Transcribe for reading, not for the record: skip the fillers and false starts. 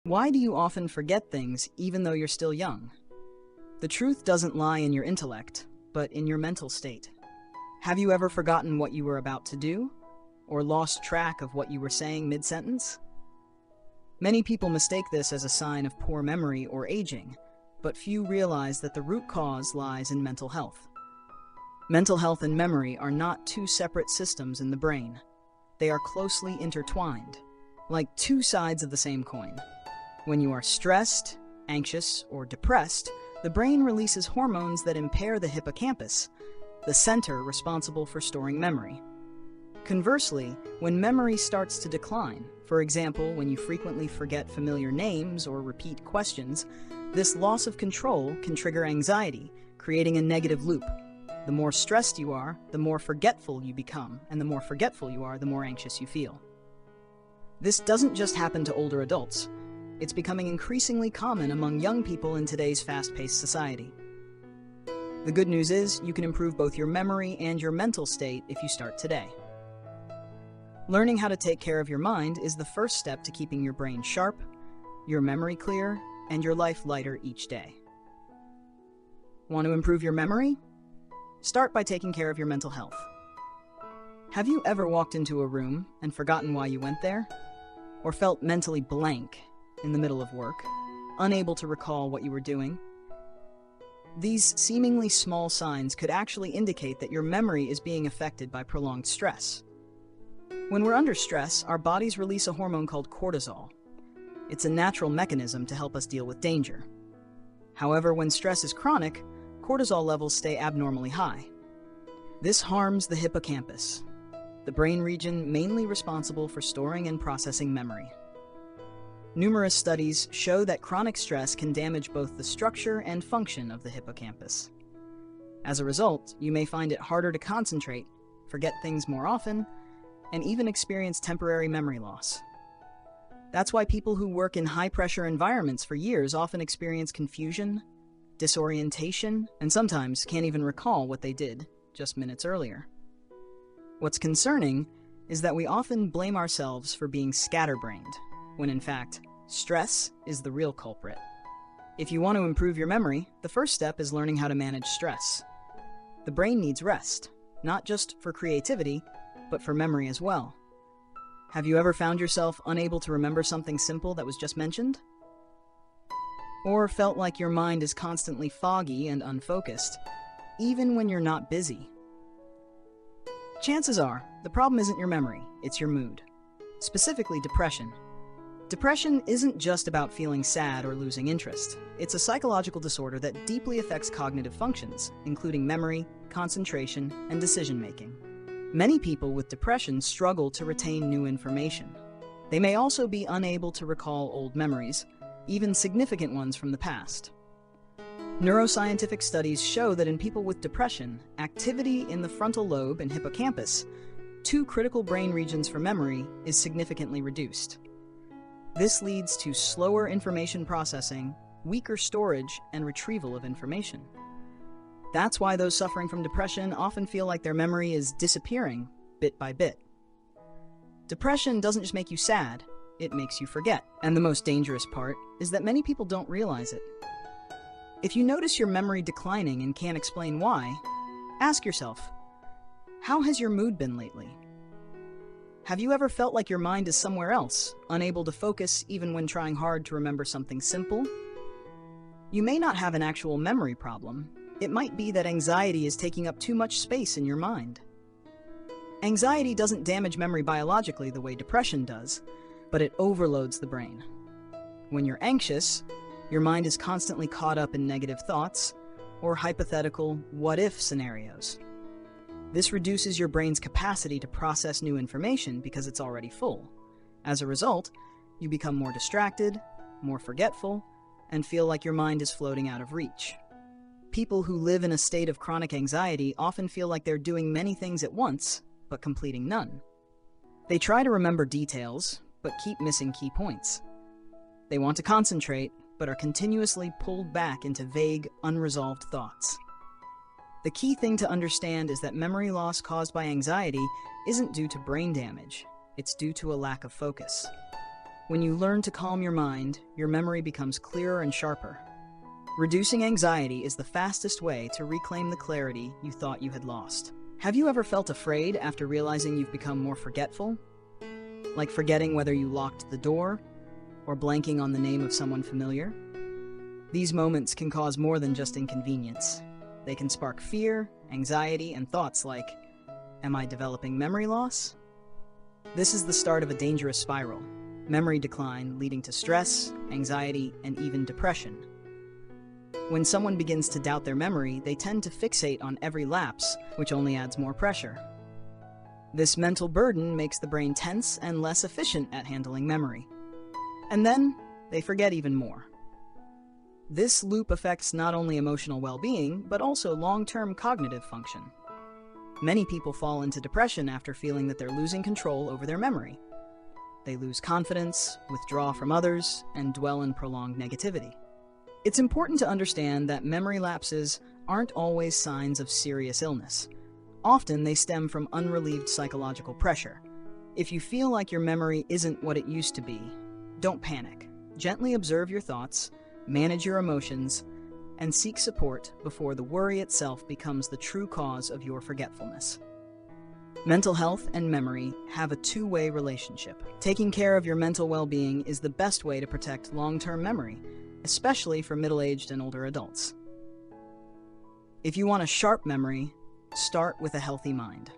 Why do you often forget things even though you're still young? The truth doesn't lie in your intellect, but in your mental state. Have you ever forgotten what you were about to do? Or lost track of what you were saying mid-sentence? Many people mistake this as a sign of poor memory or aging, but few realize that the root cause lies in mental health. Mental health and memory are not two separate systems in the brain. They are closely intertwined, like two sides of the same coin. When you are stressed, anxious, or depressed, the brain releases hormones that impair the hippocampus, the center responsible for storing memory. Conversely, when memory starts to decline, for example, when you frequently forget familiar names or repeat questions, this loss of control can trigger anxiety, creating a negative loop. The more stressed you are, the more forgetful you become, and the more forgetful you are, the more anxious you feel. This doesn't just happen to older adults. It's becoming increasingly common among young people in today's fast-paced society. The good news is you can improve both your memory and your mental state if you start today. Learning how to take care of your mind is the first step to keeping your brain sharp, your memory clear, and your life lighter each day. Want to improve your memory? Start by taking care of your mental health. Have you ever walked into a room and forgotten why you went there? Or felt mentally blank in the middle of work, unable to recall what you were doing? These seemingly small signs could actually indicate that your memory is being affected by prolonged stress. When we're under stress, our bodies release a hormone called cortisol. It's a natural mechanism to help us deal with danger. However, when stress is chronic, cortisol levels stay abnormally high. This harms the hippocampus, the brain region mainly responsible for storing and processing memory. Numerous studies show that chronic stress can damage both the structure and function of the hippocampus. As a result, you may find it harder to concentrate, forget things more often, and even experience temporary memory loss. That's why people who work in high-pressure environments for years often experience confusion, disorientation, and sometimes can't even recall what they did just minutes earlier. What's concerning is that we often blame ourselves for being scatterbrained, when in fact, stress is the real culprit. If you want to improve your memory, the first step is learning how to manage stress. The brain needs rest, not just for creativity, but for memory as well. Have you ever found yourself unable to remember something simple that was just mentioned? Or felt like your mind is constantly foggy and unfocused, even when you're not busy? Chances are, the problem isn't your memory, it's your mood. Specifically, depression. Depression isn't just about feeling sad or losing interest. It's a psychological disorder that deeply affects cognitive functions, including memory, concentration, and decision-making. Many people with depression struggle to retain new information. They may also be unable to recall old memories, even significant ones from the past. Neuroscientific studies show that in people with depression, activity in the frontal lobe and hippocampus, two critical brain regions for memory, is significantly reduced. This leads to slower information processing, weaker storage, and retrieval of information. That's why those suffering from depression often feel like their memory is disappearing bit by bit. Depression doesn't just make you sad, it makes you forget. And the most dangerous part is that many people don't realize it. If you notice your memory declining and can't explain why, ask yourself, how has your mood been lately? Have you ever felt like your mind is somewhere else, unable to focus even when trying hard to remember something simple? You may not have an actual memory problem. It might be that anxiety is taking up too much space in your mind. Anxiety doesn't damage memory biologically the way depression does, but it overloads the brain. When you're anxious, your mind is constantly caught up in negative thoughts or hypothetical what-if scenarios. This reduces your brain's capacity to process new information because it's already full. As a result, you become more distracted, more forgetful, and feel like your mind is floating out of reach. People who live in a state of chronic anxiety often feel like they're doing many things at once, but completing none. They try to remember details, but keep missing key points. They want to concentrate, but are continuously pulled back into vague, unresolved thoughts. The key thing to understand is that memory loss caused by anxiety isn't due to brain damage, it's due to a lack of focus. When you learn to calm your mind, your memory becomes clearer and sharper. Reducing anxiety is the fastest way to reclaim the clarity you thought you had lost. Have you ever felt afraid after realizing you've become more forgetful? Like forgetting whether you locked the door or blanking on the name of someone familiar? These moments can cause more than just inconvenience. They can spark fear, anxiety, and thoughts like, am I developing memory loss? This is the start of a dangerous spiral. Memory decline leading to stress, anxiety, and even depression. When someone begins to doubt their memory, they tend to fixate on every lapse, which only adds more pressure. This mental burden makes the brain tense and less efficient at handling memory. And then, they forget even more. This loop affects not only emotional well-being, but also long-term cognitive function. Many people fall into depression after feeling that they're losing control over their memory. They lose confidence, withdraw from others, and dwell in prolonged negativity. It's important to understand that memory lapses aren't always signs of serious illness. Often they stem from unrelieved psychological pressure. If you feel like your memory isn't what it used to be, don't panic. Gently observe your thoughts, manage your emotions, and seek support before the worry itself becomes the true cause of your forgetfulness. Mental health and memory have a two-way relationship. Taking care of your mental well-being is the best way to protect long-term memory, especially for middle-aged and older adults. If you want a sharp memory, start with a healthy mind.